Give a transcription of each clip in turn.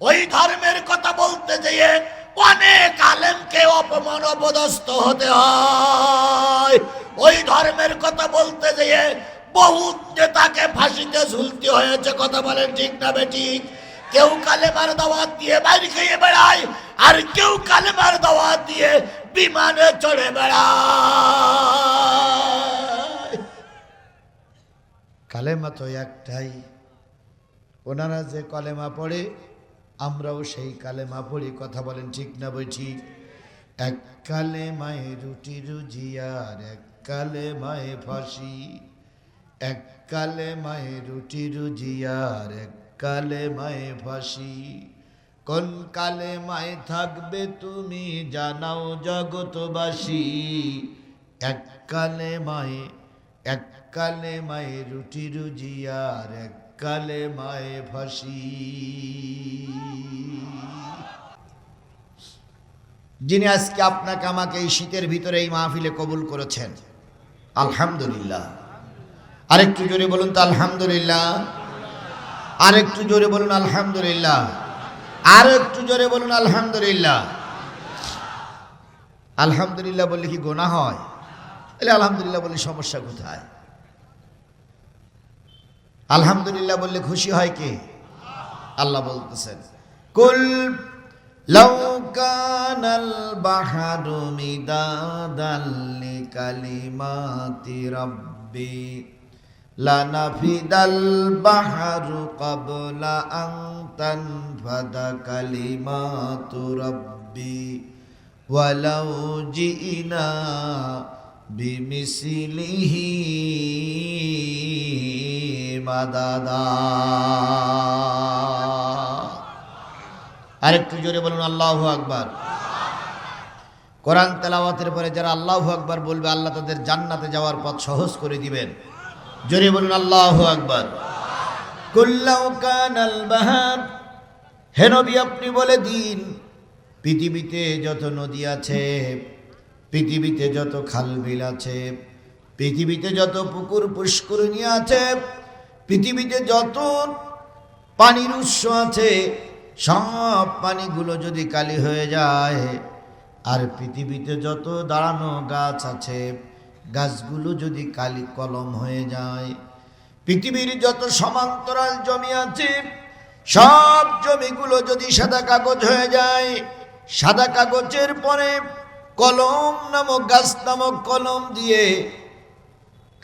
ওই ধর্মের কথা বলতে যেয়ে অনেক আলেমকে অপমান অপদস্থ হতে হয়। ওই ধর্মের কথা বলতে যেয়ে বহু নেতাকে ফাঁসিতে ঝুলতে হয়েছে। কথা বলেন ঠিক না বেঠিক? কেউ কালেমার দাওয়াত দিয়ে বাইরে খেয়ে বেড়ায়, আর কেউ কালেমার দাওয়াত দিয়ে বিমানে চড়ে বেড়ায়। কালেমা তো একটাই। ওনারা যে কালেমা পড়ে আমরাও সেই কালেমা পড়ি। কথা বলেন ঠিক না বেঠিক? এক কালেমায় রুটি রুজিয়ার, এক কালেমায় ফাঁসি। এক কালেমায় রুটি রুজিয়ার, এক কালেমায় ফাঁসি। কোন কালেমায় থাকবে তুমি জানাও জগতবাসী। এক কালেমায়, এক কালেমায় রুটি রুজিয়ার, এক কালেমায় ফাঁসি। যিনি আজকে আপনাকে আমাকে এই শীতের ভিতরে এই মাহফিলে কবুল করেছেন, আলহামদুলিল্লাহ। আরেকটু জোরে বলুন তো আলহামদুলিল্লাহ। আরেকটু জোরে বলুন আলহামদুলিল্লাহ। আরো একটু জোরে বলুন আলহামদুলিল্লাহ। আলহামদুলিল্লাহ বললে কি গুনাহ হয়? তাহলে আলহামদুলিল্লাহ বললে সমস্যা কোথায়? আলহামদুলিল্লাহ বললে খুশি হয় কে? আল্লাহ বলতেছেন, কুল লাউ কানাল বাহরু মিদাদাল লিকালিমাতি রাব্বি লানাফিদাল বাহরু ক্বাবলা আন তানফাদা কালিমাতু রাব্বি ওয়ালাউ জিনা বিমিসলিহি মাদাদা। আরেকটু জোরে বলুন আল্লাহু আকবার। কোরআন তেলাওয়াতের পরে যারা আল্লাহু আকবার বলবে আল্লাহ তাদের জান্নাতে যাওয়ার পথ সহজ করে দিবেন। জোরে বলুন আল্লাহু আকবার। কুল্লাউ কানাল বাহার, হে নবী আপনি বলে দিন পৃথিবীতে যত নদী আছে, পৃথিবীতে যত খাল বিল আছে, পৃথিবীতে যত পুকুর পুষ্করিণী আছে, পৃথিবীতে যত পানির উৎস আছে, সব পানিগুলো যদি কালি হয়ে যায়, আর পৃথিবীতে যত দাঁড়ানো গাছ আছে, গাছগুলো যদি কালি কলম হয়ে যায়, পৃথিবীর যত সমান্তরাল জমি আছে, সব জমিগুলো যদি সাদা কাগজ হয়ে যায়, সাদা কাগজের পরে কলম নামক গাছ নামক কলম দিয়ে,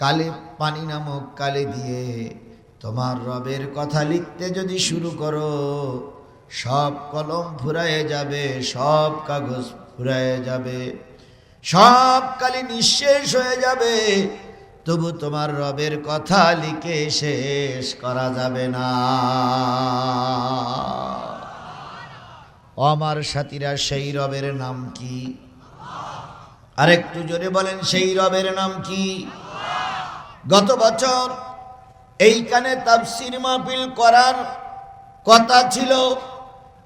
কালি পানি নামক কালি দিয়ে তোমার রবের কথা লিখতে যদি শুরু করো, সব কলম ফুরায়ে যাবে, সব কাগজ ফুরায়ে যাবে, সব কালি নিঃশেষ হয়ে যাবে, তবু তোমার রবের কথা লিখে শেষ করা যাবে না। আমার সাথীরা, সেই রবের নাম কি? আরেকটু জোরে বলেন, সেই রবের নাম কি? গত বছর এইখানে তাফসীর মাহফিল করার কথা ছিল,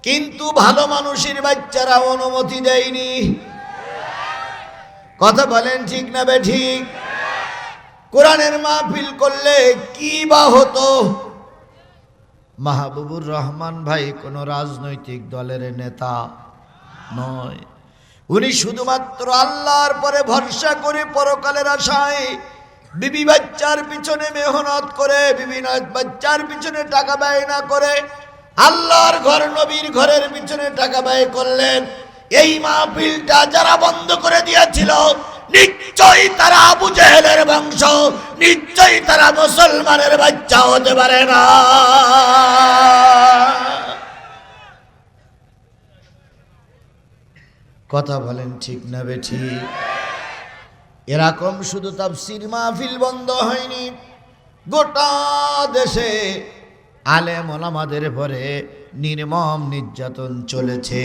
কিন্তু ভালো মানুষের বাচ্চারা অনুমতি দেয়নি। কথা বলেন ঠিক না বেঠিক? কোরআনের মাহফিল করলে কি বা হতো? মাহবুবুর রহমান ভাই কোনো রাজনৈতিক দলের নেতা নয়, উনি শুধুমাত্র আল্লাহর পরে ভরসা করে পরকালের আশায় বিবি বাচ্চার পিছনে মেহনত করে, বিবি বাচ্চার পিছনে টাকা ব্যয় না করে আল্লাহর ঘর নবীর ঘরের পিছনে টাকা ব্যয় করলেন। এই মাহফিলটা যারা বন্ধ করে দিয়েছিল, নিশ্চয়ই তারা আবু জেহেলের বংশ, নিশ্চয়ই তারা মুসলমানের বাচ্চা হতে পারে না। কথা বলেন ঠিক না বেঠিক? এরকম শুধু তাফসীর মাহফিল বন্ধ হয়নি, গোটা দেশে আলেম ওলামাদের পরে নির্মম নির্যাতন চলেছে।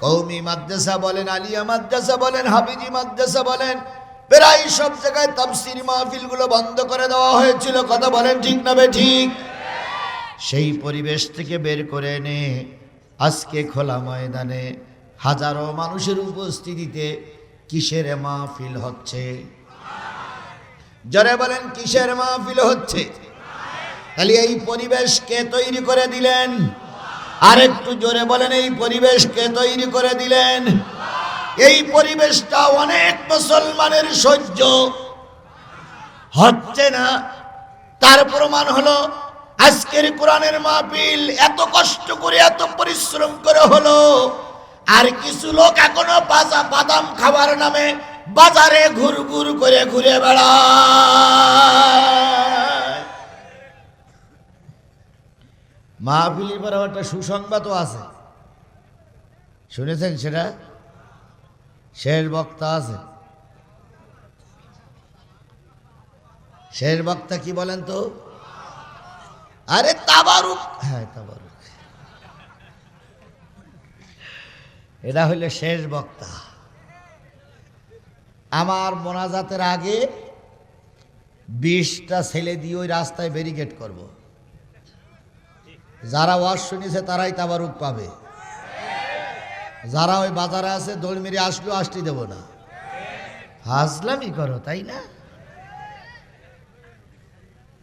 কওমি মাদ্রাসা বলেন, আলিয়া মাদ্রাসা বলেন, হাফিজি মাদ্রাসা বলেন, প্রায় সব জায়গায় তাফসীর মাহফিলগুলো বন্ধ করে দেওয়া হয়েছিল। কথা বলেন ঠিক না বেঠিক? সেই পরিবেশ থেকে বের করে এনে আজকে খোলা ময়দানে হাজারো মানুষের উপস্থিতিতে কিসের মাহফিল হচ্ছে? জোরে বলেন, কিসের মাহফিল হচ্ছে? তাহলে এই পরিবেশ কে তৈরি করে দিলেন? আরেকটু জোরে বলেন, এই পরিবেশ কে তৈরি করে দিলেন? এই পরিবেশটা অনেক মুসলমানের সহ্য হচ্ছে না। তার প্রমাণ হলো আজকের কোরআনের মাহফিল এত কষ্ট করে এত পরিশ্রম করে হলো, আর কিছু লোক এখনো বাদাম খাবার নামে বাজারে ঘুরঘুর করে ঘুরে বেড়ায়। মাহফিলের পর একটা সুসংবাদও আছে, শুনেছেন সেটা? শেষ বক্তা আছে। শেষ বক্তা কি বলেন তো? আরে তাবারুক। হ্যাঁ, তাবারুক। এটা হইলে শেষ বক্তা। আমার মোনাজাতের আগে 20টা ছেলে দিয়ে ওই রাস্তায় ব্যারিকেড করব। যারা ওয়াজ শুনেছে তারাই তাবারুক পাবে, যারা ওই বাজারে আছে দৌড় মেরে আসলেও আসতে দেব না। হাজলামি করো, তাই না?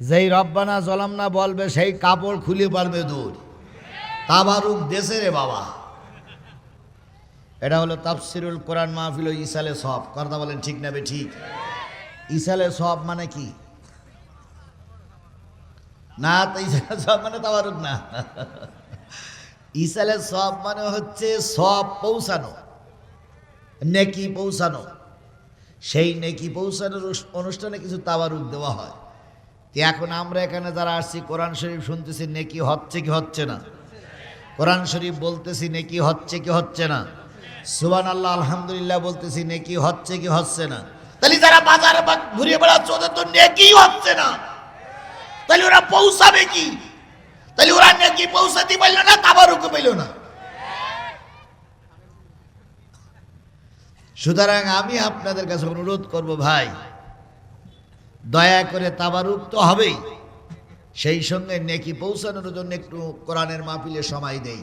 যেই রব্বানা জলামনা বলবে সেই কাপড় খুলে পারবে দূর। তাবারুক দেশে রে বাবা। এটা হলো তাফসিরুল কোরআন মাহফিল ও ইসালে সব। কথা বলেন ঠিক না বে ঠিক? ইসালে সব মানে কি? না, তো ইসালে সব মানে তাবারুক না। ইসালে সব মানে হচ্ছে সব পৌঁছানো, নেকি পৌঁছানো। সেই নেকি পৌঁছানোর অনুষ্ঠানে কিছু তাবারুক দেওয়া হয়। এখন আমরা এখানে যারা আসছি কোরআন শরীফ শুনতেছি, নেকি হচ্ছে কি হচ্ছে না? কোরআন শরীফ বলতেছি, নেকি হচ্ছে কি হচ্ছে না? সুবহানাল্লাহ আলহামদুলিল্লাহ বলতেছি, নেকি হচ্ছে কি হচ্ছে না? তাহলে যারা বাজারে ঘুরে বেড়াচ্ছে ওদের তো নেকি হচ্ছে না, তাহলে ওরা পৌঁছাবে কি? তাহলে ওরা নেকি পৌঁছাতে পারল না, তাবারুক পাইল না। সুতরাং আমি আপনাদের কাছে অনুরোধ করব, ভাই দয়া করে তাবারুক তো হবেই, সেই সঙ্গে নেকি পৌঁছানোর জন্য একটু কোরআনের মাহফিলে সময় দেই।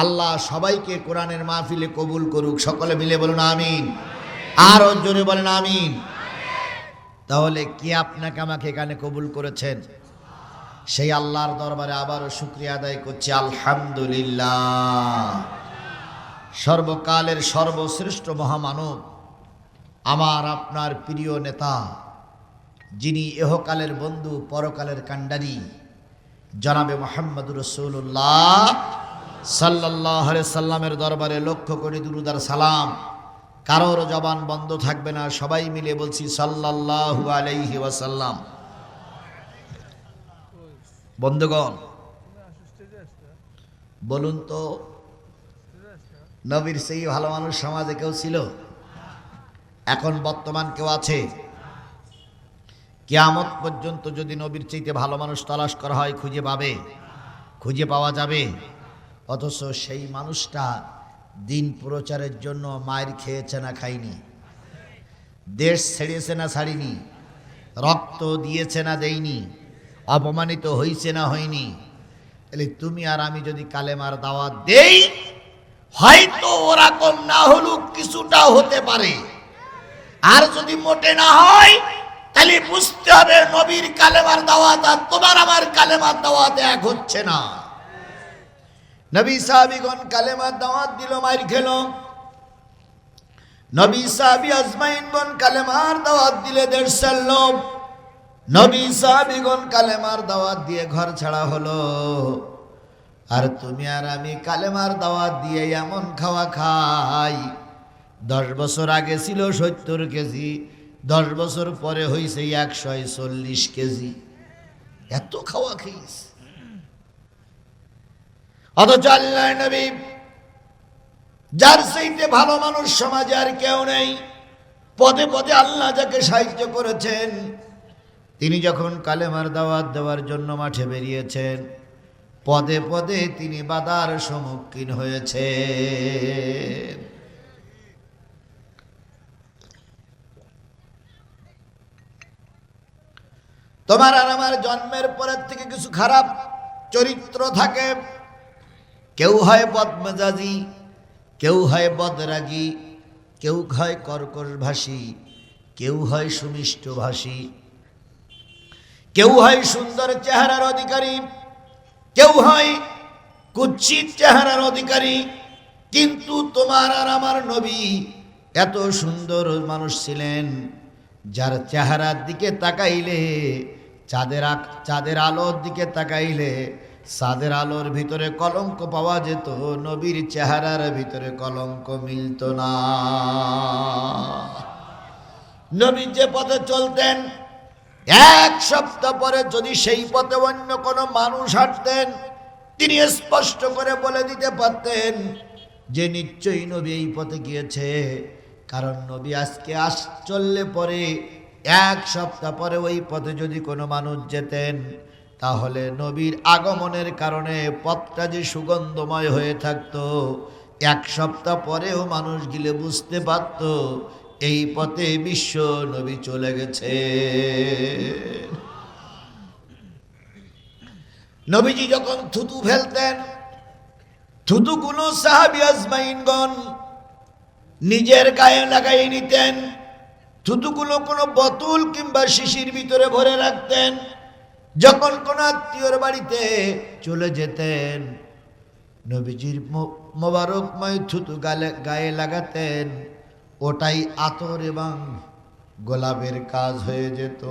আল্লাহ সবাইকে কোরআনের মাহফিলে কবুল করুক। সকলে মিলে বলুন আমিন। আর জোরে বলেন আমিন। তাহলে কি আপনাকে আমাকে এখানে কবুল করেছেন? সেই আল্লাহর দরবারে আবারও শুকরিয়া আদায় করছি, আলহামদুলিল্লাহ। সর্বকালের সর্বশ্রেষ্ঠ মহামানব, আমার আপনার প্রিয় নেতা, যিনি ইহকালের বন্ধু পরকালের কাণ্ডারি, জনাবে মুহাম্মদুর রাসূলুল্লাহ সাল্লাল্লাহু আলাইহি সাল্লামের দরবারে লক্ষ কোটি দুরূদ আর সালাম। কারোর জবান বন্ধ থাকবে না, সবাই মিলে বলছি সাল্লাল্লাহু আলাইহি ওয়াসাল্লাম। বন্ধুগণ, বলুন তো, নবীর সেই ভালো মানুষ সমাজে কেউ ছিল? এখন বর্তমান কেউ আছে? কিয়ামত পর্যন্ত যদি নবীর চাইতে ভালো মানুষ তালাশ করা হয়, খুঁজে পাবে? খুঁজে পাওয়া যাবে? অথচ সেই মানুষটা দিন প্রচারের জন্য মায়ের খেয়েছে না খায়নি, দেশ ছেড়েছে না ছাড়িনি, রক্ত দিয়েছে না দেয়নি, অপমানিত হয়েছে না হয়নি। তাহলে তুমি আর আমি যদি কালেমার দাওয়াত দেই, হয়তো ওরকম না হলেও কিছুটা হতে পারে। আর যদি মোটে না হয়, তাহলে বুঝতে হবে নবীর কালেমার দাওয়াত আর তোমার আমার কালেমার দাওয়াত এক হচ্ছে না। নবী সাহাবীগণ কালেমার দাওয়াত দিল, মাইর খেল। নবী সাহাবী আজমাইনগণ কালেমার দাওয়াত দিলে দেড় সাল। নবী সাহাবীগণ কালেমার দাওয়াত দিয়ে ঘর ছাড়া হলো। আর তুমি আর আমি কালেমার দাওয়াত দিয়ে এমন খাওয়া খাই, 10 বছর আগে ছিল 70 কেজি, 10 বছর পরে হয়েছে 140 কেজি। এত খাওয়া খাইস। অথচ আল্লাহ নবী, যার চাইতে ভালো মানুষ সমাজে আর কেউ নেই, পদে পদে আল্লাহ যাকে সাহায্য করেছেন, তিনি যখন কালেমার দাওয়াত দেওয়ার জন্য মাঠে বেরিয়েছেন, পদে পদে তিনি বাধার সম্মুখীন হয়েছেন। তোমার আর আমার জন্মের পরের থেকে কিছু খারাপ চরিত্র থাকে। কেউ হয় বদমেজাজি, কেউ হয় বদরাগী, কেউ হয় কর্কশ ভাষী, কেউ হয় সুমিষ্ট ভাষী, কেউ হয় সুন্দর চেহারার অধিকারী, কেউ হয় কুৎসিত চেহারার অধিকারী, কিন্তু তোমার আর আমার নবী এত সুন্দর মানুষ ছিলেন যার চেহারার দিকে তাকাইলে চাঁদের আলোর দিকে তাকাইলে চাঁদের আলোর ভিতরে কলঙ্ক পাওয়া যেত, নবীর চেহারার ভিতরে কলঙ্ক মিলত না। নবী যে পথে চলতেন, এক সপ্তাহ পরে যদি সেই পথে অন্য কোনো মানুষ হাঁটতেন, তিনি স্পষ্ট করে বলে দিতে পারতেন যে নিশ্চয়ই নবী এই পথে গিয়েছে। কারণ নবী আজকে চললে পরে এক সপ্তাহ পরে ওই পথে যদি কোনো মানুষ যেতেন, তাহলে নবীর আগমনের কারণে পথটা যে সুগন্ধময় হয়ে থাকতো, এক সপ্তাহ পরেও মানুষ গিলে বুঝতে পারত এই পথে বিশ্ব নবী চলে গেছে। নবীজি যখন থুতু ফেলতেন, থুতুগুলো সাহাবী আজমাইনগণ নিজের গায়ে লাগাই নিতেন। থুতুগুলো কোনো বোতল কিংবা শিশির ভিতরে ভরে রাখতেন। যখন কোনো আত্মীয়র বাড়িতে চলে যেতেন, নবীজির মোবারকময় থুতু গায়ে লাগাতেন, ওটাই আতর এবং গোলাপের কাজ হয়ে যেত।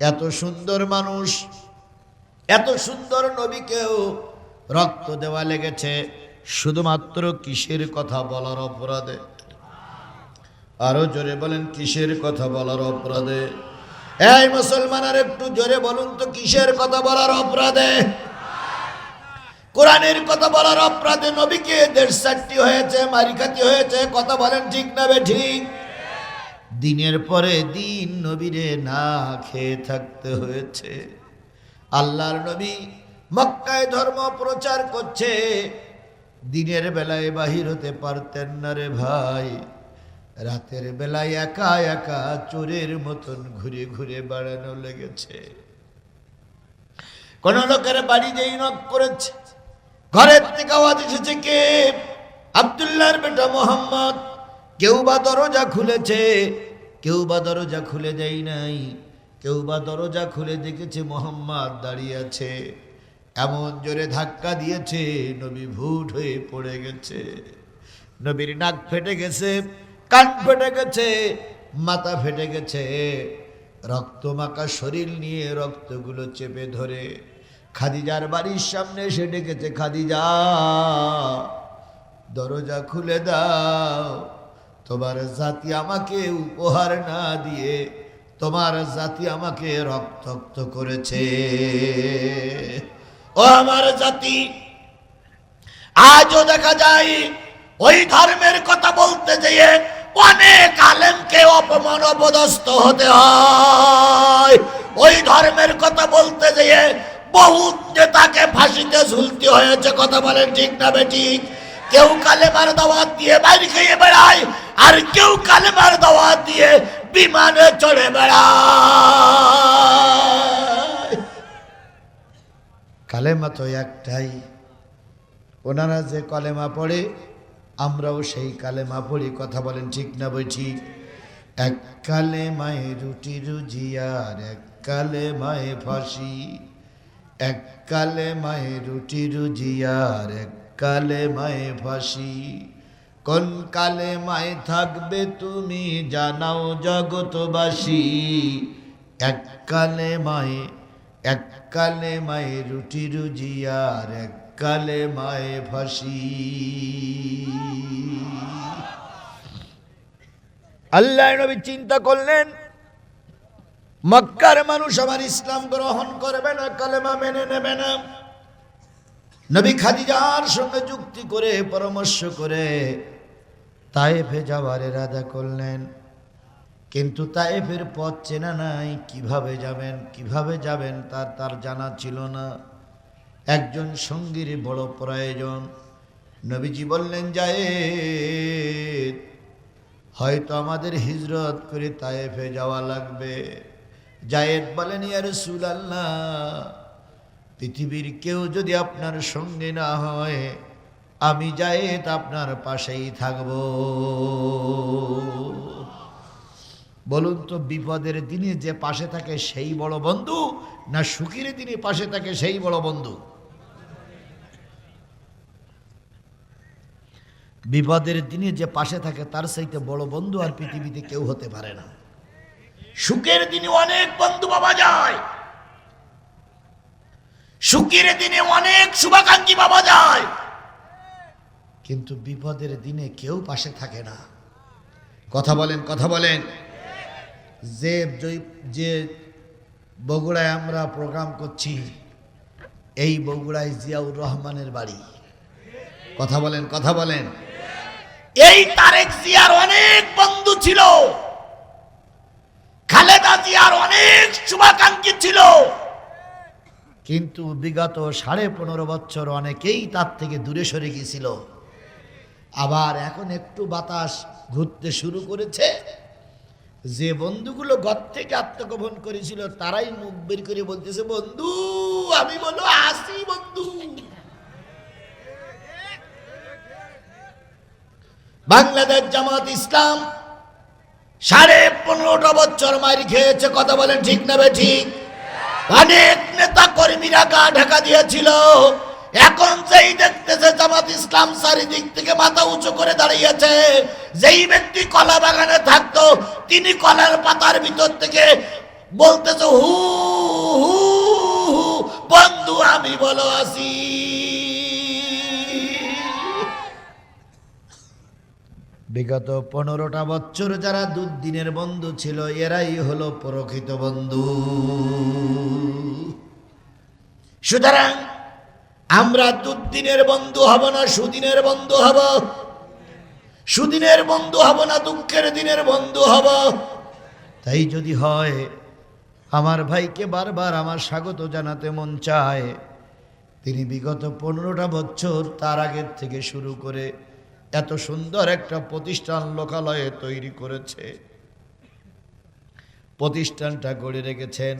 এত সুন্দর মানুষ, এত সুন্দর নবীকেও রক্ত দেওয়া লেগেছে শুধুমাত্র কিসের কথা বলার অপরাধে? আরো জোরে বলেন, কিসের কথা বলার অপরাধে? এই মুসলমান, আর একটু জোরে বলুন তো, কিসের কথা বলার অপরাধে? কোরআনের কথা বলার অপরাধে নবীকে 1.5 হয়েছে, মারিকাতি হয়েছে। কথা বলেন ঠিক না বেঠিক? দিনের পরে দিন নবীরে না খেয়ে থাকতে হয়েছে। আল্লাহর নবী মক্কায় ধর্ম প্রচার করছে, দিনের বেলায় বাহির হতে পারতেন না রে ভাই। রাতের বেলায় একা একা চোরের মতন ঘুরে ঘুরে বেড়ানো লেগেছে। কোন লোকের বাড়ি যেই নক করেছে, ঘরের থেকে আওয়াজ এসেছে, কে? আব্দুল্লাহর বেটা মোহাম্মদ। কেউ বা দরজা খুলেছে, কেউ বা দরজা খুলে দেয় নাই, কেউ বা দরজা খুলে দেখেছে মোহাম্মদ দাঁড়িয়ে আছে। এমন জোরে ধাক্কা দিয়েছে, নবী ভুট হয়ে পড়ে গেছে। নবীর নাক ফেটে গেছে, কান ফেটে গেছে, মাথা ফেটে গেছে। রক্তমাখা শরীর নিয়ে রক্তগুলো চেপে ধরে খাদিজার বাড়ির সামনে এসে ডেকেছে, খাদিজা দরজা খুলে দাও, তোমার জাতি আমাকে উপহার না দিয়ে তোমার জাতি আমাকে রক্তাক্ত করেছে। ও আমার জাতি, আজও দেখা যায় ওই ধর্মের কথা বলতে যেয়ে অনেক আলেমকে অপমান অপদস্থ হতে হয়। ওই ধর্মের কথা বলতে যেয়ে বহু নেতাকে ফাঁসিতে ঝুলতে হয়েছে। কথা বলেন ঠিক না বেঠিক? কেউ কালেমার দাওয়াত দিয়ে বাইরে খেয়ে বেড়ায়, আর কেউ কালেমার দাওয়াত দিয়ে বিমানে চড়ে বেড়ায়। কালেমা তো একটাই, ওনারা যে কলেমা পড়ে আমরাও সেই কালেমা পড়ি। কথা বলেন ঠিক না বেঠিক? এক কালেমায় রুটি রুজিয়ার, এক কালেমায় ফাঁসি, এক কালেমায় রুটি রুজিয়ার, এক কালেমায় ফাঁসি। কোন কালেমায় থাকবে তুমি জানাও জগতবাসী। এক কালেমায়, এক কালেমায় রুটি রুজিয়ার, এক কালেমায় ফাঁসি। আল্লাহ নবী চিন্তা করলেন, মক্কার মানুষ আমার ইসলাম গ্রহণ করবে না, কালেমা মেনে নেবে না। নবী খাদিজার সঙ্গে যুক্তি করে পরামর্শ করে তায়েফে যাওয়ার ইরাদা করলেন। কিন্তু তায়েফের পথ চেনা নাই, কিভাবে যাবেন, কিভাবে যাবেন তার জানা ছিল না। একজন সঙ্গীর বড় প্রয়োজন। নবীজি বললেন, যায়েদ, হয়তো আমাদের হিজরত করে তায়েফে যাওয়া লাগবে। যায়েদ বলেন, ইয়া রাসূলুল্লাহ, পৃথিবীর কেউ যদি আপনার সঙ্গে না হয়, আমি যায়েদ আপনার পাশেই থাকব। বলুন তো, বিপদের দিনে যে পাশে থাকে সেই বড় বন্ধু, না সুখের দিনে পাশে থাকে সেই বড় বন্ধু? বিপদের দিনে যে পাশে থাকে তার চাইতে বড় বন্ধু আর পৃথিবীতে কেউ হতে পারে না। সুখের দিনে অনেক বন্ধু পাওয়া যায়, সুখের দিনে অনেক শুভাকাঙ্ক্ষী পাওয়া যায়, কিন্তু বিপদের দিনে কেউ পাশে থাকে না। কথা বলেন, কথা বলেন। যে বগুড়ায় আমরা প্রোগ্রাম করছি, এই বগুড়ায় জিয়াউর রহমানের বাড়ি। কথা বলেন, কথা বলেন। এই তারেক জিয়ার অনেক বন্ধু ছিল, খালেদা জিয়ার অনেক শুভাকাঙ্ক্ষী ছিল, কিন্তু বিগত 15.5 বছর অনেকেই তার থেকে দূরে সরে গিয়েছিল। আবার এখন একটু বাতাস ঘুরতে শুরু করেছে। যে বন্ধুগুলো ঘর থেকে আত্মগোপন করেছিল তারাই মুখ বের করে বলতেছে, বন্ধু আমি বলো আসি বন্ধু। বাংলাদেশ জামাত ইসলাম 15.5 বছর মারি খেয়েছে। কথা বলেন ঠিক না ঠিক? অনেক নেতা কর্মীরা গা ঢাকা দিয়েছিল, এখন যেই দেখতেছে জামাত ইসলাম চারিদিক থেকে মাথা উঁচু করে দাঁড়িয়েছে, যেই ব্যক্তি কলা বাগানে থাকতো তিনি কলার পাতার ভিতর থেকে বলতেছে, হু হু বন্ধু আমি বলো আসি। বিগত 15টা বছর যারা দুদিনের বন্ধু ছিল এরাই হলো প্রকৃত বন্ধু। সুতরাং আমরা দুদিনের বন্ধু হব না, সুদিনের বন্ধু হব। সুদিনের বন্ধু হব না, দুঃখের দিনের বন্ধু হব। তাই যদি হয়, আমার ভাইকে বারবার আমার স্বাগত জানাতে মন চায়। তিনি বিগত 15টা বছর তার আগের থেকে শুরু করে এত সুন্দর একটা প্রতিষ্ঠান লোকালয়ে তৈরি করেছে, প্রতিষ্ঠানটা গড়ে রেখেছেন।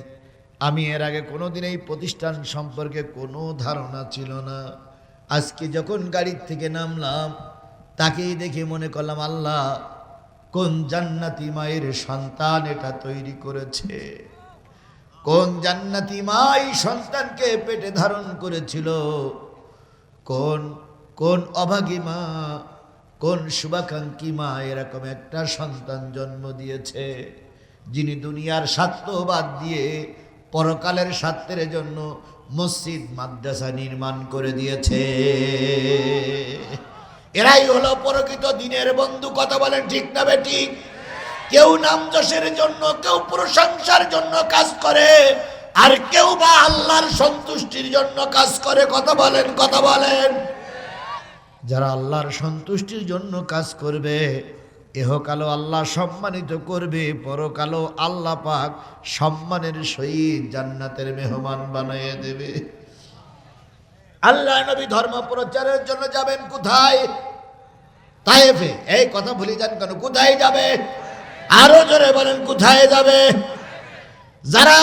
আমি এর আগে কোনোদিন এই প্রতিষ্ঠান সম্পর্কে কোনো ধারণা ছিল না। আজকে যখন গাড়ির থেকে নামলাম তাকেই দেখে মনে করলাম, আল্লাহ কোন জান্নাতি মায়ের সন্তান এটা তৈরি করেছে, কোন জান্নাতি মা এই সন্তানকে পেটে ধারণ করেছিল, কোন কোন অভাগী মা, কোন শুভাকাঙ্ক্ষী মা এরকম একটা সন্তান জন্ম দিয়েছে, যিনি দুনিয়ার স্বার্থ বাদ দিয়ে পরকালের স্বার্থের জন্য মসজিদ মাদ্রাসা নির্মাণ করে দিয়েছে। এরাই হলো প্রকৃত দিনের বন্ধু। কথা বলেন ঠিক না বেঠিক? কেউ নাম যশের জন্য, কেউ প্রশংসার জন্য কাজ করে, আর কেউ বা আল্লাহর সন্তুষ্টির জন্য কাজ করে। কথা বলেন, কথা বলেন। যারা আল্লাহর সন্তুষ্টির জন্য কাজ করবে, ইহকালও আল্লাহ সম্মানিত করবে, পরকালও আল্লাহ পাক সম্মানের সহিত জান্নাতের মেহমান বানিয়ে দেবে। আল্লাহ নবী ধর্ম প্রচারের জন্য যাবেন কোথায়? তায়েফে। এই কথা ভুলে যান কেন? কোথায় যাবে? আরো জোরে বলেন, কোথায় যাবে? যারা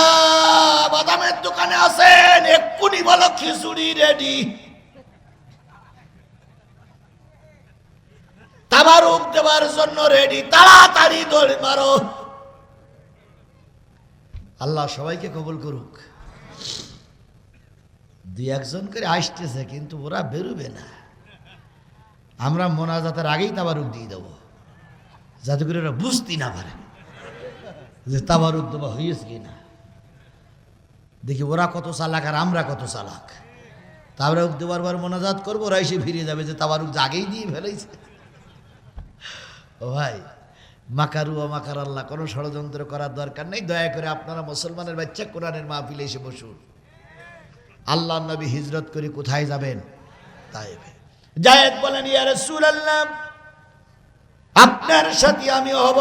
বাদামের দোকানে আছেন এক্ষুনি বলো খিচুড়ি রেডি। তাবারুক দেওয়ার জন্য রেডি, তাড়াতাড়ি দৌড় মারো। আল্লাহ সবাইকে কবুল করুক। 2-1 করে আসতেছে, কিন্তু ওরা বেরোবে না। আমরা মোনাজাতের আগেই তাবারুক দিয়ে দেবো, যাতে করে ওরা বুঝতে না পারে যে তাবারুক দেওয়া হয়েছে কিনা। দেখি ওরা কত চালাক আর আমরা কত চালাক। তাবারুক দেওয়ার পর মোনাজাত করবো, ওরা এসে ফিরে যাবে যে তাবারুক আগেই দিয়ে ফেলেছে। ও ভাই, মাকারু ও মাকার আল্লাহ, কোনো ষড়যন্ত্র করার দরকার নেই। দয়া করে আপনারা মুসলমানের বাচ্চা কোরআনের মাহফিলে এসে বসুন। আল্লাহ নবী হিজরত করে কোথায় যাবেন? তায়েফে। যায়েদ বলেন, ইয়া রাসূলুল্লাহ আপনার সাথে আমি হব।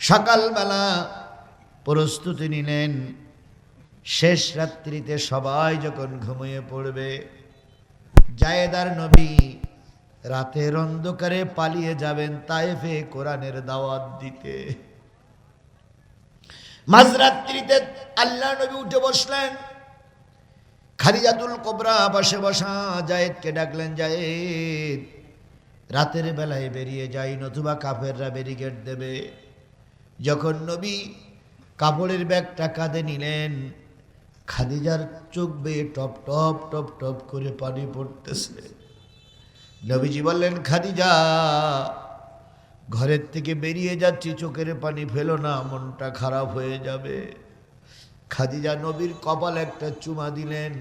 সকালবেলা প্রস্তুতি নিলেন, শেষ রাত্রিতে সবাই যখন ঘুমিয়ে পড়বে, যায়েদ আর নবী রাতের অন্ধকারে পালিয়ে যাবেন তায়েফে কোরআনের দাওয়াত দিতে। মাঝরাত্রিতে আল্লাহ নবী উঠে বসলেন, খাদিজাতুল কুবরা পাশে বসা। যায়েদকে ডাকলেন, যায়েদ রাতের বেলায় বেরিয়ে যাই, নতুবা কাফেররা ব্যারিকেড দেবে। যখন নবী কাপড়ের ব্যাগটা কাঁধে নিলেন, খাদিজার চোখ বেয়ে টপ টপ টপ টপ করে পানি পড়তেছে। নবীজি বললেন, খাদিজা, ঘরের থেকে বেরিয়ে যাচ্ছি, চোখের পানি ফেলো না, মনটা খারাপ হয়ে যাবে। খাদিজা নবীর কপালে একটা চুমা দিলেন,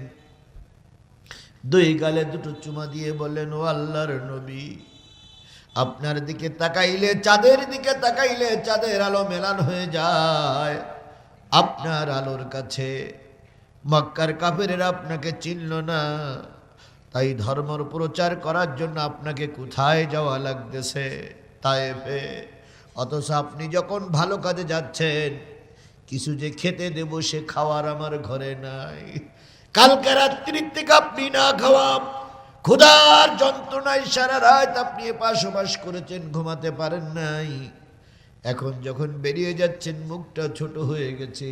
দুই গালে দুটো চুমা দিয়ে বললেন, ও আল্লাহর নবী, আপনার দিকে তাকাইলে, চাঁদের দিকে তাকাইলে চাঁদের আলো মেলান হয়ে যায়। আপনার আলোর কাছে মক্কার কাফেরেরা আপনাকে চিনল না, তাই ধর্মের প্রচার করার জন্য আপনাকে কোথায় যাওয়া লাগতেছে? তায়েফে। অথচ আপনি যখন ভালো কাজে যাচ্ছেন, কিছু যে খেতে দেব সে খাওয়ার আমার ঘরে নাই। কালকে রাত্রির থেকে আপনি না খাওয়া, ক্ষুধার যন্ত্রণায় সারা রাত আপনি এপাশ করেছেন, ঘুমাতে পারেন নাই। এখন যখন বেরিয়ে যাচ্ছেন, মুখটা ছোট হয়ে গেছে,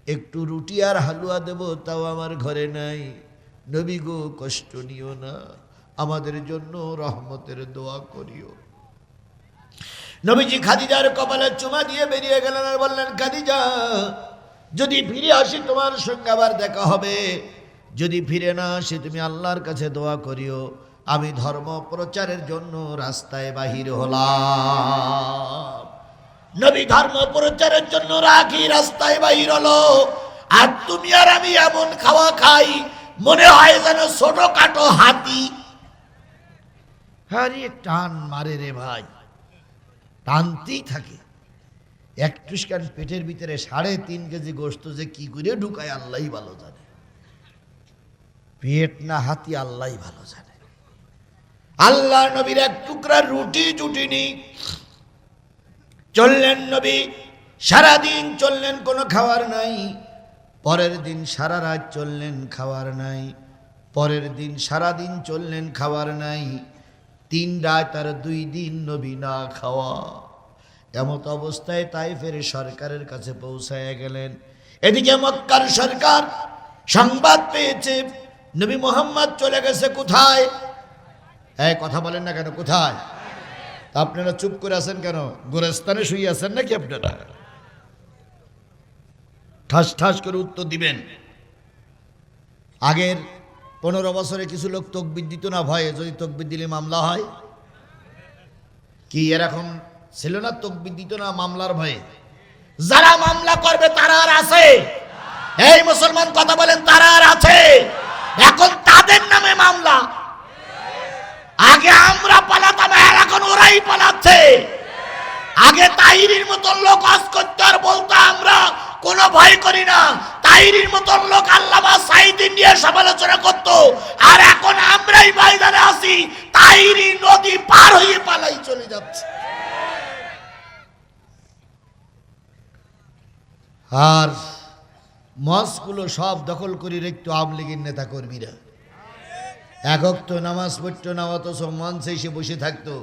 একটু রুটি আর হালুয়া দেব তাও আমার ঘরে নাই। নবী গো, কষ্ট নিও না, আমাদের জন্য রহমতের দোয়া করিও। নবীজি খাদিজার কপালে চুমা দিয়ে বেরিয়ে গেলেন আর বললেন, খাদিজা, যদি ফিরে আসি তোমার সঙ্গে আবার দেখা হবে, যদি ফিরে না আসি তুমি আল্লাহর কাছে দোয়া করিও। আমি ধর্ম প্রচারের জন্য রাস্তায় বাহির হলাম। নবী ধর্ম প্রচারের জন্য রাখি রাস্তায় বাহির হলো, আর তুমি আর আমি এমন খাওয়া খাই মনে হয় যেন ছোটখাটো হাতি। আরে টান মারে রে ভাই, টানতেই থাকে। একটু পেটের ভিতরে 3.5 কেজি গোস্ত যে কি করে ঢুকায় আল্লাহই ভালো জানে। পেট না হাতি আল্লাহই ভালো জানে। আল্লাহ নবীর এক টুকরা রুটি জুটিনি। চললেন নবী, সারাদিন চললেন, কোনো খাবার নাই। পরের দিন সারা রাত চললেন, খাবার নাই। পরের দিন সারাদিন চললেন, খাবার নাই। 3 রাত আর 2 দিন নবী না খাওয়া। এমত অবস্থায় তাইফের সরকারের কাছে পৌঁছায় গেলেন। এদিকে মক্কার সরকার সংবাদ পেয়েছে নবী মুহাম্মদ চলে গেছে। কোথায়? এই কথা বলেন না কেন, কোথায়? আপনারা চুপ করে আছেন কেন? গোরস্থানে শুয়ে আছেন নাকি আপনারা? ঠাস ঠাস করে উত্তর দিবেন। আগের 15 বছরে কিছু লোক তকবির দিত না ভয়ে, যদি তকবির দিলে মামলা হয়। কি এরকম ছিল না? তকবির দিত না মামলার ভয়ে। যারা মামলা করবে তারা আর আছে? এই মুসলমান কথা বলেন, তারা আর আছে? এখন তাদের নামে মামলা। আগে আমরা পালাতাম, এখন ওরাই পালাচ্ছে। আগে তাহিরির মতন লোক আজ করতে আর বলতো আমরা কোনো ভয় করি না। তাহিরির মতন লোক আল্লামা সাঈদী নিয়ে সমালোচনা করত, আর এখন আমরাই ময়দানে আছি, তাহিরি নদী পার হয়ে পালাই চলে যাচ্ছে। আর মসগুলো সব দখল করে রেখত আওয়ামী লীগের নেতা কর্মীরা। একক তো নামাজ পড়তো না, অথচ মঞ্চে এসে বসে থাকতো।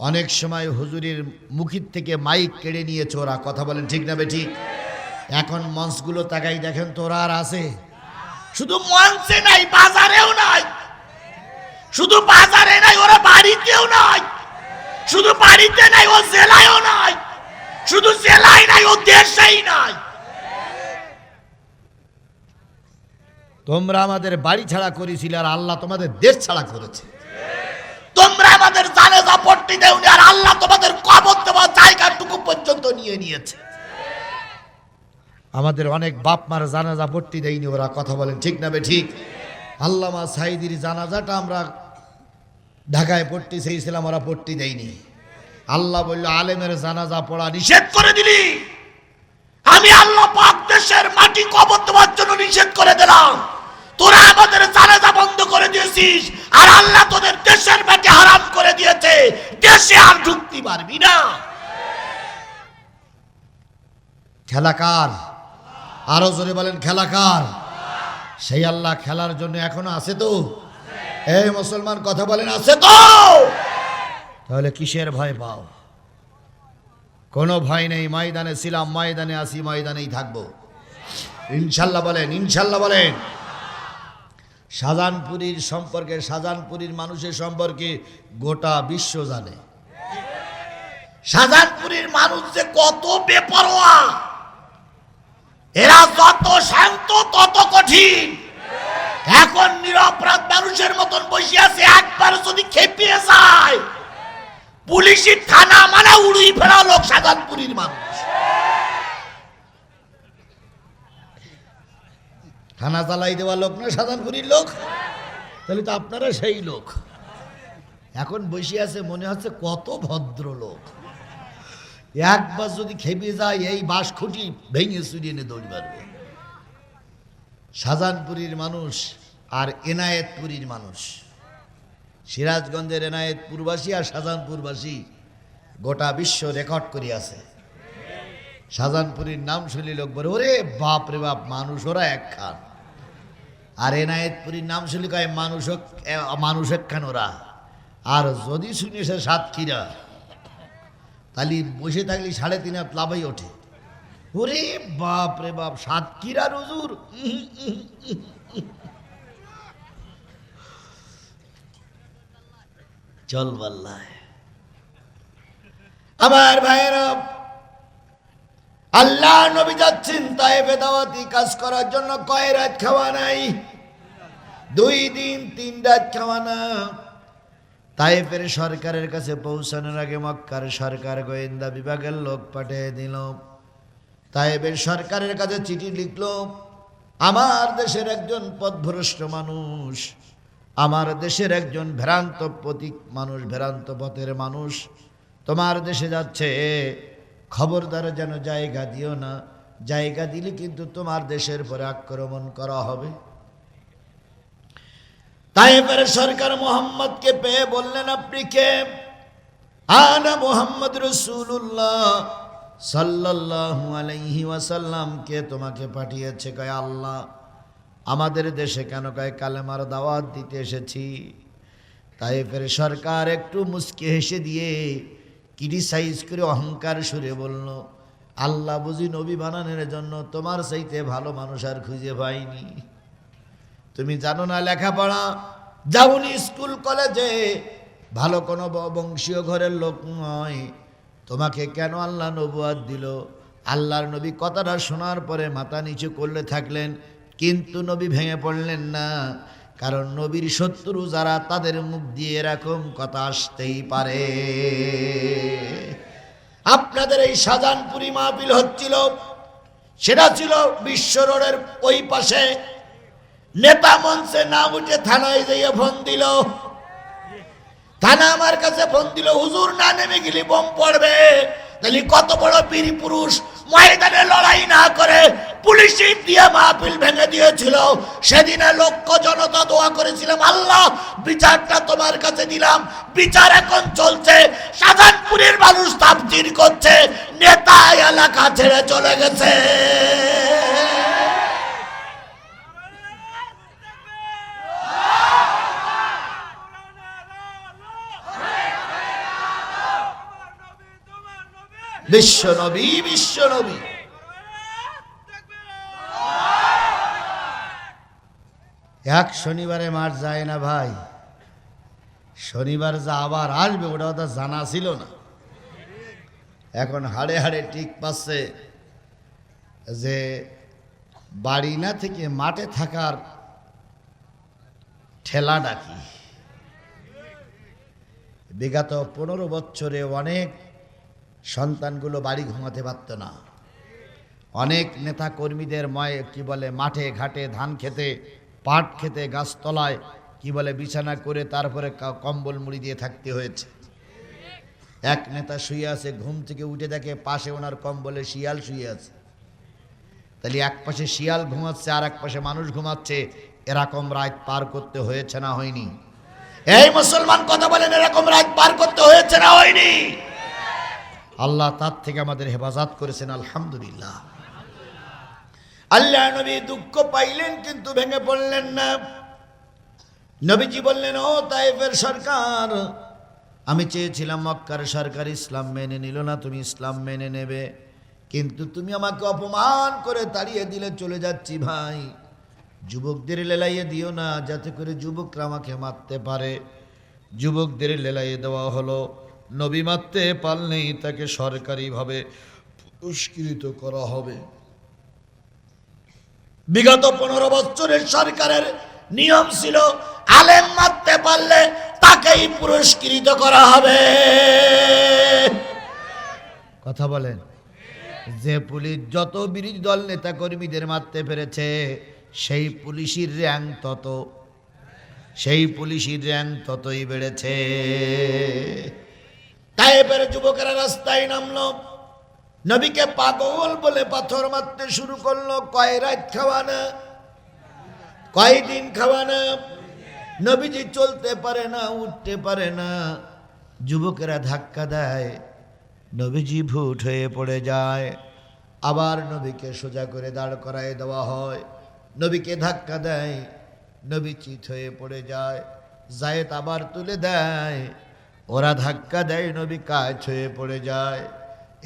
অনেক সময় হুজুরের মুখির থেকে মাইক কেড়ে নিয়েছে ওরা। কথা বলেন ঠিক না বেঠিক? এখন মঞ্চগুলো তাকাই দেখেন তো, ওরা আর আছে? শুধু মঞ্চে নাই, বাজারেও নাই। শুধু বাজারে নাই, ওরা বাড়িতেও নাই। শুধু বাড়িতে নাই, ও জেলায়ও নাই। শুধু জেলায় নাই, ও দেশেই নাই। তোমরা আমাদের বাড়ি ছাড়া করেছিলে, আর আল্লাহ তোমাদের দেশ ছাড়া করেছে। তোমরা আমাদের জানাজা পড়তে দেওনি, আর আল্লাহ তোমাদের কবর দেওয়ার জায়গাটুকু পর্যন্ত নিয়ে নিয়েছে। আমাদের অনেক বাপ মার জানাজা পড়তে দেয়নি ওরা। কথা বলেন ঠিক না বেঠিক? আল্লামা সাঈদীর জানাজাটা আমরা ঢাকায় পড়তে চেয়েছিলাম, ওরা পড়তে দেয়নি। আল্লাহ বলল, আলেমের জানাজা পড়া নিষেধ করে দিলি। আমি আল্লাহ পাক দেশের মাটি কবর দেওয়ার জন্য নিষেধ করে দিলাম। তোরা আমাদের জানাজা বন্ধ করে দিয়েছিস, আর আল্লাহ তোদের দেশের মাটি হারাম করে দিয়েছে। দেশে আর ঢুকতে পারবি না। খেলা কার? আরো জোরে বলেন, খেলা কার? সেই আল্লাহ খেলার জন্য এখনো আছে তো? এই মুসলমান কথা বলেন, আছে তো? তাহলে কিসের ভয় পাও? কোনো ভয় নেই। ময়দানে ছিলাম, ময়দানে আসি, ময়দানেই থাকবো ইনশাল্লাহ। বলেন ইনশাল্লাহ বলেন। শাহজাহানপুরীর সম্পর্কে, শাহজাহানপুরীর মানুষের সম্পর্কে গোটা বিশ্ব জানে। শাহজাহানপুরীর মানুষ যে কত বেপরোয়া, এরা যত শান্ত তত কঠিন। এখন নিরপরাধ মানুষের মতন বসে আছে, একবার যদি খেপিয়ে যায় পুলিশি থানা মানে উড়িয়ে ফেরা লোক শাহজাহানপুরীর মানুষ। থানা চালাই দেওয়া লোক না শাহজাহানপুরীর লোক, তাহলে তো আপনারা সেই লোক। এখন বসে আছে মনে হচ্ছে কত ভদ্র লোক, একবার যদি খেপে যায় এই বাঁশ খুঁটি ভেঙে চুরিয়ে এনে দৌড় মারবে। শাহজাহানপুরীর মানুষ আর এনায়েতপুরীর মানুষ, সিরাজগঞ্জের এনায়েতপুরবাসী আর শাহজাহানপুরবাসী গোটা বিশ্ব রেকর্ড করে আছে। শাহজাহানপুরীর নাম শুনলে লোক বলে ওরে বাপ রে বাপ, মানুষ ওরা এক খান। আর এনায়েতপুরীর নাম শুনলে কয় মানুষ এক খান ওরা। আর যদি শুনে সে সাতক্ষীরা, তাহলে বসে থাকলে 3.5 হাত লাভাই ওঠে। ওরে বাপ রে বাপ, সাতক্ষীরার হুজুর। চল বাল্লায় আমার ভাইয়েরা, আল্লাহ নবী যাচ্ছেন তায়েফে দাওয়াতি কাজ করার জন্য। কয় রাত খাওয়া নাই, 2 দিন 3 রাত খাওয়া না। তায়েফের সরকারের কাছে পৌঁছানোর আগে মক্কার সরকার গোয়েন্দা বিভাগের লোক পাঠিয়ে দিল। তায়েফের সরকারের কাছে চিঠি লিখল, আমার দেশের একজন পথভ্রষ্ট মানুষ, আমার দেশের একজন ভ্রান্ত প্রতীক মানুষ, ভ্রান্ত পথের মানুষ তোমার দেশে যাচ্ছে, খবরদার যেন জায়গা দিও না, জায়গা দিলে কিন্তু তোমার দেশের পরে আক্রমণ করা হবে। তায়েফের সরকার মোহাম্মদকে পেয়ে বললেন, আপনি কে? আনা মুহাম্মদ রাসূলুল্লাহ সাল্লাল্লাহু আলাইহি ওয়াসাল্লাম। কে তোমাকে পাঠিয়েছে? কয় আল্লাহ। আমাদের দেশে কেন? কয় কালেমার দাওয়াত দিতে এসেছি। তায়েফের সরকার একটু মুচকি হেসে দিয়ে ক্রিটিসাইজ করে অহংকার সুরে বলল, আল্লাহ বুঝি নবী বানানোর জন্য তোমার চাইতে ভালো মানুষ আর খুঁজে পাইনি। তুমি জানো না লেখাপড়া, যাওনি স্কুল কলেজে, ভালো কোনো বংশীয় ঘরের লোক নয়, তোমাকে কেন আল্লাহ নবুয়ত দিল? আল্লাহর নবী কথাটা শোনার পরে মাথা নিচু করলে থাকলেন, কিন্তু নবী ভেঙে পড়লেন না। কারণ নবীর শত্রু যারা, তাদের মুখ দিয়ে এরকম কথা আসতেই পারে। আপনাদের এই শাহজাহানপুরী মাহফিল হচ্ছিল, সেটা ছিল বিশ্ব রোডের ওই পাশে। নেতা মঞ্চে না উঠে থানায় যেয়ে ফোন দিল। থানা আমার কাছে ফোন দিল, হুজুর না নেমে গেলে বোম পড়বে। তাহলে কত বড় বীর পুরুষ ময়দানে লড়াই না করে পুলিশই দিয়ে মাহফিল ভেঙে দিয়েছিল। সেদিনে লক্ষ জনতা দোয়া করেছিলাম, আল্লাহ বিচারটা তোমার কাছে দিলাম। বিচার এখন চলছে, শাহজাহানপুরের মানুষ তাফসীর করছে, নেতা এলাকা ছেড়ে চলে গেছে। বিশ্ব নবী, বিশ্ব নবী। এক শনিবারে মাঠ যায় না ভাই, শনিবার যা আবার আসবে ওটা তো জানা ছিল না। এখন হাড়ে হাড়ে ঠিক পাচ্ছে যে বাড়ি না থেকে মাঠে থাকার ঠেলা ডাকি। বিগত 15 বছরে অনেক সন্তানগুলো বাড়ি ঘুমাতে পারত না। অনেক নেতা কর্মীদের মাঠে ঘাটে ধান খেতে, পাট খেতে, গাছতলায় বিছানা করে তারপরে কম্বল মুড়ি দিয়ে থাকতে হয়েছে। এক নেতা শুয়ে আছে, ঘুম থেকে উঠে দেখে পাশে ওনার কম্বলে শিয়াল শুয়ে আছে। তাহলে এক পাশে শিয়াল ঘুমাচ্ছে আর এক পাশে মানুষ ঘুমাচ্ছে, এরকম রাত পার করতে হয়েছে না হয়নি? এই মুসলমান কথা বলেন, এরকম রাত পার করতে হয়েছে না হয়নি? আল্লাহ তার থেকে আমাদের হেফাজত করেছেন, আলহামদুলিল্লাহ। আল্লাহ নবী দুঃখ পাইলেন কিন্তু ভেঙে পড়লেন না। নবীজি বললেন, ও তায়েফের সরকার, আমি চেয়েছিলাম মক্কার সরকার ইসলাম মেনে নিল না, তুমি ইসলাম মেনে নেবে, কিন্তু তুমি আমাকে অপমান করে তাড়িয়ে দিলে। চলে যাচ্ছি ভাই, যুবকদের লেলাইয়ে দিও না, যাতে করে যুবকরা আমাকে মারতে পারে। যুবকদের লেলাইয়ে দেওয়া হলো। নবী মারতে পারলেই তাকে সরকারিভাবে পুরস্কৃত করা হবে। বিগত 15 বছরের সরকারের নিয়ম ছিল আলেম মারতে পারলে তাকেই পুরস্কৃত করা হবে। কথা বলেন। যে পুলিশ যত বিরোধী দল নেতা কর্মীদের মারতে পেরেছে সেই পুলিশের র্যাঙ্ক ততই বেড়েছে। তায়েফের যুবকেরা রাস্তায় নামলো, নবীকে পাগল বলে পাথর মারতে শুরু করলো। কয় রাত খাওয়ানা, কয়দিন খাওয়ানা। নবীজি চলতে পারে না, উঠতে পারে না। যুবকেরা ধাক্কা দেয়, নবীজি ভুট হয়ে পড়ে যায়। আবার নবীকে সোজা করে দাঁড় করায় দেওয়া হয়। নবীকে ধাক্কা দেয়, নবী চিত হয়ে পড়ে যায়। জায়েদ আবার তুলে দেয়, ওরা ধাক্কা দেয়, নবী কাজ হয়ে পড়ে যায়।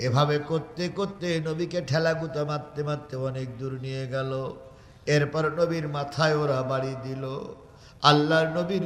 এভাবে করতে করতে নবীকে ঠেলাগুতা মারতে মারতে অনেক দূর নিয়ে গেল। এরপর নবীর মাথায় ওরা বাড়ি দিল। আল্লাহর নবীর